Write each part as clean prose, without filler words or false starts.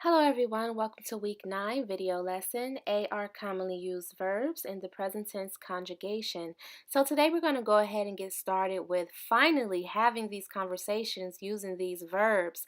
Hello everyone, welcome to week 9 video lesson, AR commonly used verbs in the present tense conjugation. So today we're going to go ahead and get started with finally having these conversations using these verbs.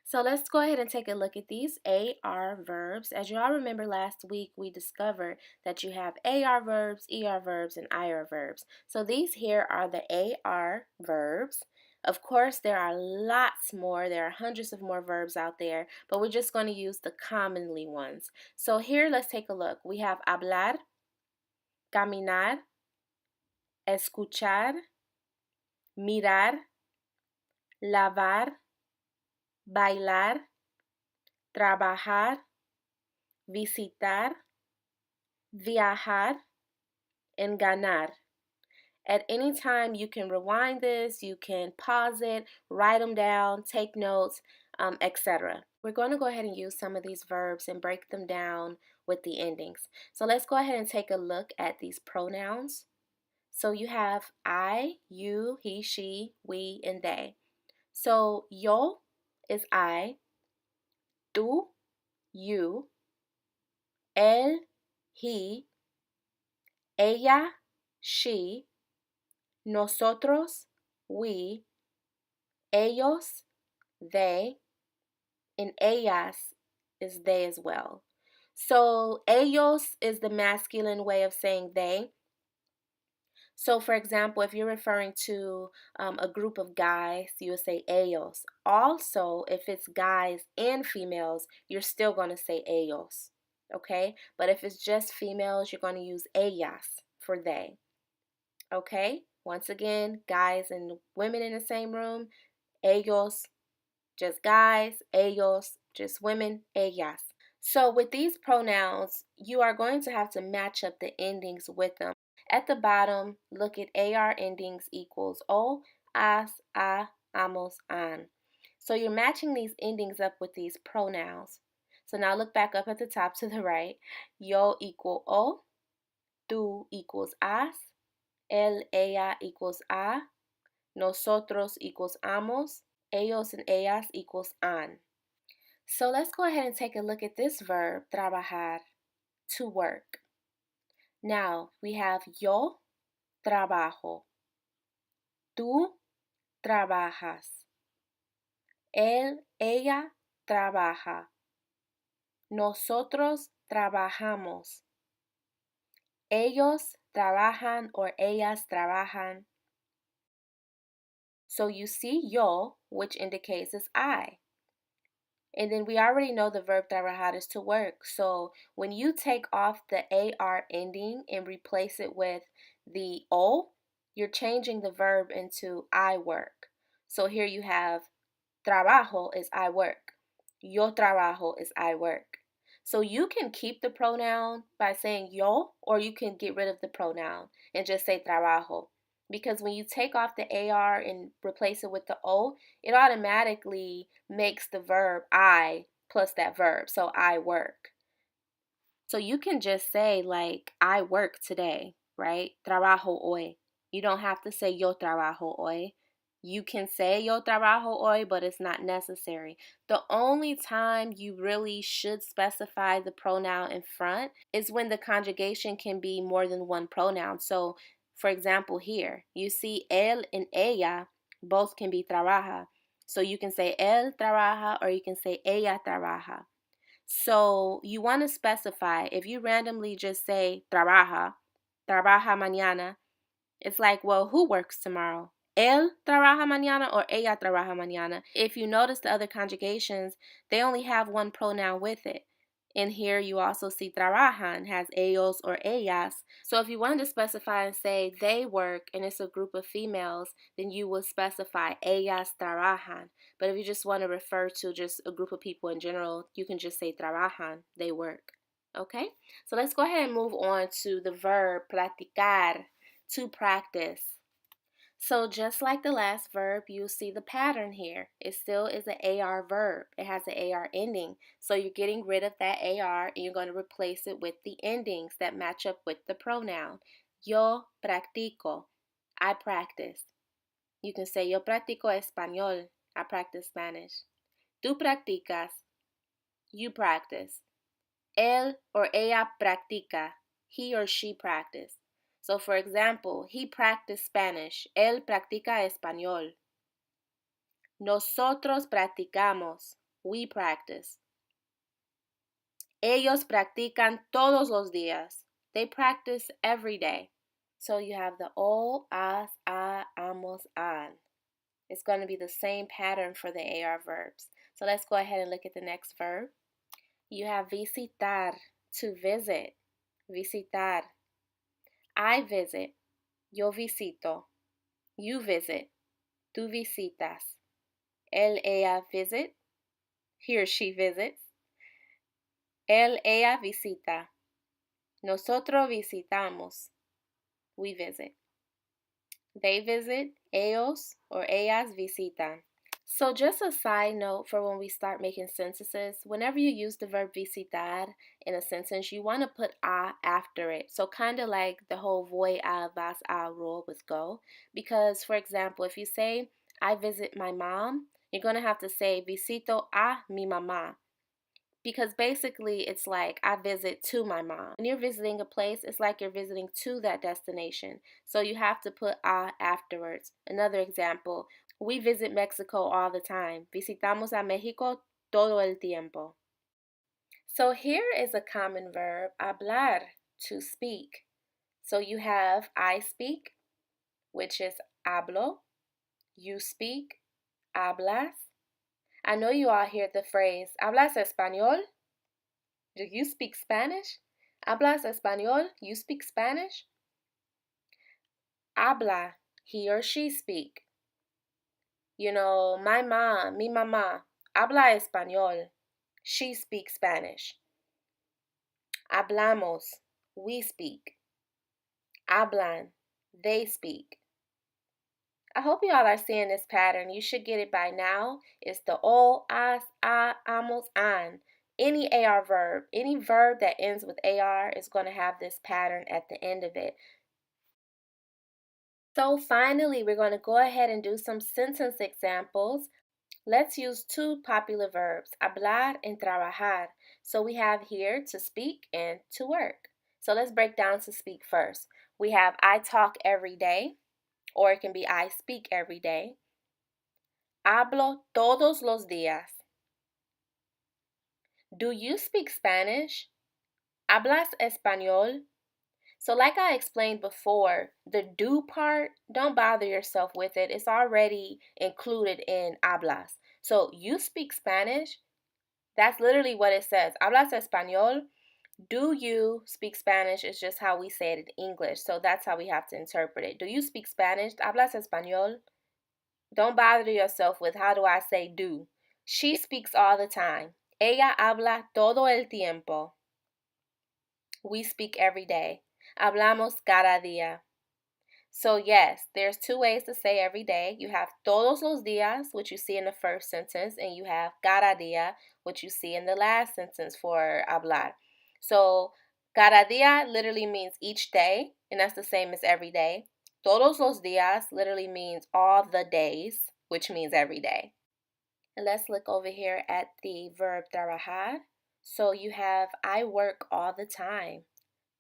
So let's go ahead and take a look at these AR verbs. As you all remember last week, we discovered that you have AR verbs, ER verbs, and IR verbs. So these here are the AR verbs. Of course, there are lots more. There are hundreds of more verbs out there, but we're just going to use the commonly ones. So here, let's take a look. We have hablar, caminar, escuchar, mirar, lavar, bailar, trabajar, visitar, viajar, and ganar. At any time, you can rewind this, you can pause it, write them down, take notes, etc. We're going to go ahead and use some of these verbs and break them down with the endings. So let's go ahead and take a look at these pronouns. So you have I, you, he, she, we, and they. So yo is I, tú, you, él, he, ella, she, nosotros, we, ellos, they, and ellas is they as well. So ellos is the masculine way of saying they. So for example, if you're referring to a group of guys, you would say ellos. Also, if it's guys and females, you're still going to say ellos. Okay? But if it's just females, you're going to use ellas for they. Okay? Once again, guys and women in the same room, ellos, just guys, ellos, just women, ellas. So with these pronouns, you are going to have to match up the endings with them. At the bottom, look at AR endings equals o, as, a, amos, an. So you're matching these endings up with these pronouns. So now look back up at the top to the right. Yo equal o, tú equals as, él, ella equals a, nosotros equals amos, ellos and ellas equals an. So let's go ahead and take a look at this verb, trabajar, to work. Now we have yo trabajo, tú trabajas, él, ella trabaja, nosotros trabajamos, ellos trabajan or ellas trabajan. So you see yo, which indicates it's I. And then we already know the verb trabajar is to work. So when you take off the AR ending and replace it with the O, you're changing the verb into I work. So here you have trabajo is I work. Yo trabajo is I work. So you can keep the pronoun by saying yo, or you can get rid of the pronoun and just say trabajo. Because when you take off the AR and replace it with the O, it automatically makes the verb I plus that verb. So I work. So you can just say like I work today, right? Trabajo hoy. You don't have to say yo trabajo hoy. You can say yo trabajo hoy, but it's not necessary. The only time you really should specify the pronoun in front is when the conjugation can be more than one pronoun. So, for example, here, you see él and ella both can be trabaja. So you can say él trabaja or you can say ella trabaja. So you want to specify. If you randomly just say trabaja mañana, it's like, well, who works tomorrow? Él trabaja mañana or ella trabaja mañana. If you notice the other conjugations, they only have one pronoun with it. In here, you also see trabajan has ellos or ellas. So if you wanted to specify and say they work and it's a group of females, then you would specify ellas trabajan. But if you just want to refer to just a group of people in general, you can just say trabajan, they work. Okay? So let's go ahead and move on to the verb platicar, to practice. So just like the last verb, you'll see the pattern here. It still is an AR verb. It has an AR ending. So you're getting rid of that AR and you're going to replace it with the endings that match up with the pronoun. Yo practico. I practice. You can say yo practico español. I practice Spanish. Tú practicas. You practice. Él or ella practica. He or she practice. So for example, he practiced Spanish. Él practica español. Nosotros practicamos. We practice. Ellos practican todos los días. They practice every day. So you have the o, as, a, amos, an. It's going to be the same pattern for the AR verbs. So let's go ahead and look at the next verb. You have visitar, to visit. Visitar. I visit. Yo visito. You visit. Tú visitas. Él, ella visit. He or she visits. Él, ella visita. Nosotros visitamos. We visit. They visit. Ellos or ellas visitan. So just a side note for when we start making sentences, whenever you use the verb visitar in a sentence, you want to put a after it. So kind of like the whole voy a, vas a rule with go. Because, for example, if you say, I visit my mom, you're going to have to say, visito a mi mamá. Because basically it's like I visit to my mom. When you're visiting a place, it's like you're visiting to that destination. So you have to put a afterwards. Another example, we visit Mexico all the time. Visitamos a México todo el tiempo. So here is a common verb, hablar, to speak. So you have I speak, which is hablo. You speak, hablas. I know you all hear the phrase, ¿hablas español? Do you speak Spanish? ¿Hablas español? You speak Spanish? Habla, he or she speak. You know, my mom, mi mamá, habla español. She speaks Spanish. Hablamos, we speak. Hablan, they speak. I hope you all are seeing this pattern. You should get it by now. It's the o, as, a, amos, an. Any AR verb, any verb that ends with AR is going to have this pattern at the end of it. So finally, we're going to go ahead and do some sentence examples. Let's use two popular verbs, hablar and trabajar. So we have here to speak and to work. So let's break down to speak first. We have I talk every day, or it can be I speak every day. Hablo todos los días. Do you speak Spanish? ¿Hablas español? So like I explained before, the do part, don't bother yourself with it. It's already included in hablas. So you speak Spanish? That's literally what it says. ¿Hablas español? Do you speak Spanish is just how we say it in English. So that's how we have to interpret it. Do you speak Spanish? ¿Hablas español? Don't bother yourself with how do I say do. She speaks all the time. Ella habla todo el tiempo. We speak every day. Hablamos cada día. So yes, there's two ways to say every day. You have todos los días, which you see in the first sentence, and you have cada día, which you see in the last sentence for hablar. So cada día literally means each day, and that's the same as every day. Todos los días literally means all the days, which means every day. And let's look over here at the verb trabajar. So you have I work all the time.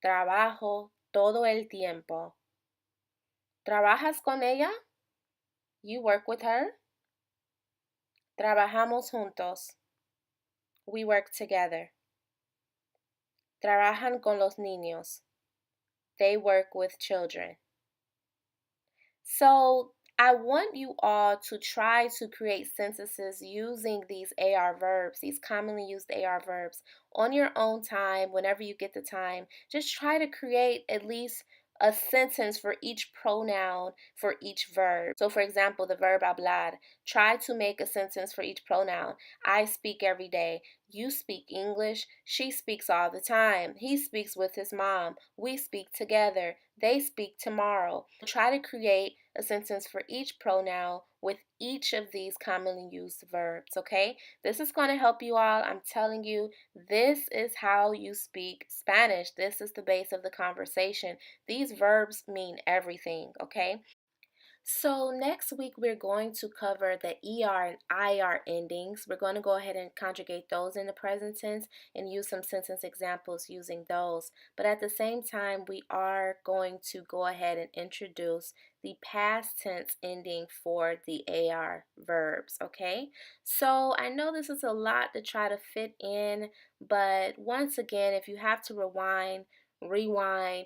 Trabajo todo el tiempo. ¿Trabajas con ella? You work with her. Trabajamos juntos. We work together. Trabajan con los niños. They work with children. So I want you all to try to create sentences using these AR verbs, these commonly used AR verbs, on your own time, whenever you get the time. Just try to create at least a sentence for each pronoun for each verb. So for example, the verb hablar, try to make a sentence for each pronoun. I speak every day. You speak English. She speaks all the time. He speaks with his mom. We speak together. They speak tomorrow. Try to create a sentence for each pronoun with each of these commonly used verbs, okay? This is going to help you all. I'm telling you, this is how you speak Spanish. This is the base of the conversation. These verbs mean everything, okay? So, next week we're going to cover the ER and IR endings. We're going to go ahead and conjugate those in the present tense and use some sentence examples using those. But at the same time, we are going to go ahead and introduce the past tense ending for the AR verbs, okay? So, I know this is a lot to try to fit in, but once again, if you have to rewind,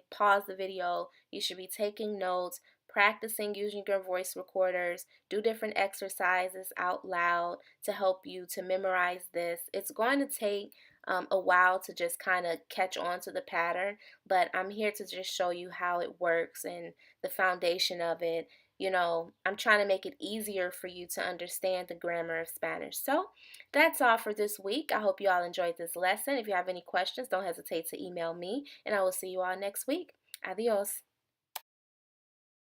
pause the video, you should be taking notes, practicing using your voice recorders, do different exercises out loud to help you to memorize this. It's going to take a while to just kind of catch on to the pattern, but I'm here to just show you how it works and the foundation of it. I'm trying to make it easier for you to understand the grammar of Spanish. So that's all for this week. I hope you all enjoyed this lesson. If you have any questions, don't hesitate to email me, and I will see you all next week. Adios.